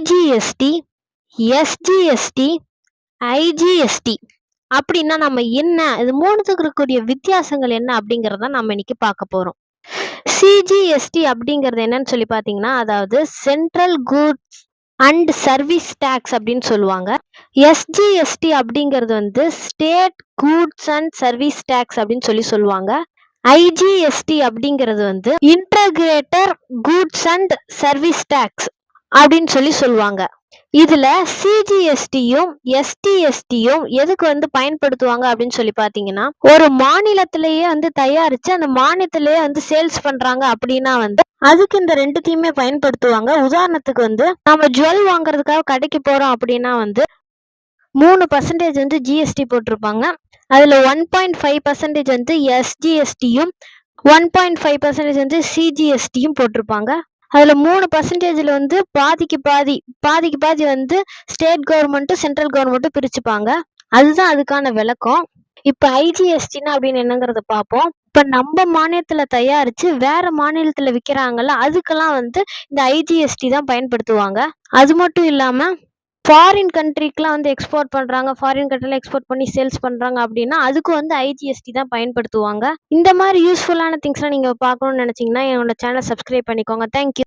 CGST, SGST, IGST அப்படின்னா நம்ம என்ன, இது மூணுத்துக்கு இருக்கக்கூடிய வித்தியாசங்கள் என்ன அப்படிங்கறத நம்ம இன்னைக்கு பார்க்க போறோம். சிஜிஎஸ்டி அப்படிங்கிறது என்னன்னு சொல்லி பார்த்தீங்கன்னா, அதாவது central goods and service tax அப்படின்னு சொல்லுவாங்க. எஸ்ஜிஎஸ்டி அப்படிங்கிறது வந்து state goods and service tax அப்படின்னு சொல்லுவாங்க. ஐஜிஎஸ்டி அப்படிங்கிறது வந்து integrated goods and service tax அப்படின்னு சொல்லுவாங்க. இதுல சிஜிஎஸ்டியும் எஸ்டிஎஸ்டியும் எதுக்கு வந்து பயன்படுத்துவாங்க அப்படின்னு சொல்லி பாத்தீங்கன்னா, ஒரு மாநிலத்திலேயே வந்து தயாரிச்சு அந்த மாநிலத்திலேயே வந்து சேல்ஸ் பண்றாங்க அப்படின்னா வந்து அதுக்கு இந்த ரெண்டுத்தையுமே பயன்படுத்துவாங்க. உதாரணத்துக்கு வந்து நம்ம ஜுவல் வாங்குறதுக்காக கடைக்கு போறோம் அப்படின்னா வந்து 3% வந்து ஜிஎஸ்டி போட்டிருப்பாங்க. அதுல 1.5% வந்து எஸ்ஜிஎஸ்டியும் 1.5% வந்து சிஜிஎஸ்டியும் போட்டிருப்பாங்க. அதுல 3%ல வந்து பாதிக்கு பாதி வந்து ஸ்டேட் கவர்மெண்ட்டும் சென்ட்ரல் கவர்மெண்ட்டும் பிரிச்சுப்பாங்க. அதுதான் அதுக்கான விளக்கம். இப்ப ஐஜிஎஸ்டினா அப்படின்னு என்னங்கிறத பார்ப்போம். இப்ப நம்ம மாநிலத்துல தயாரிச்சு வேற மாநிலத்துல விற்கிறாங்கல்ல, அதுக்கெல்லாம் வந்து இந்த ஐஜிஎஸ்டி தான் பயன்படுத்துவாங்க. அது மட்டும் இல்லாம ஃபாரின் கண்ட்ரிக்கெலாம் வந்து எக்ஸ்போர்ட் பண்ணுறாங்க, ஃபாரின் கண்ட்ரியில் எக்ஸ்போர்ட் பண்ணி சேல்ஸ் பண்ணுறாங்க அப்படின்னா அதுக்கு வந்து ஐஜிஎஸ்டி தான் பயன்படுத்துவாங்க. இந்த மாதிரி யூஸ்ஃபுல்லான திங்ஸ்லாம் நீங்கள் பார்க்கணும்னு நினச்சிங்கன்னா என்னோட சேனலை சப்ஸ்கிரைப் பண்ணிக்கோங்க. தேங்க்யூ.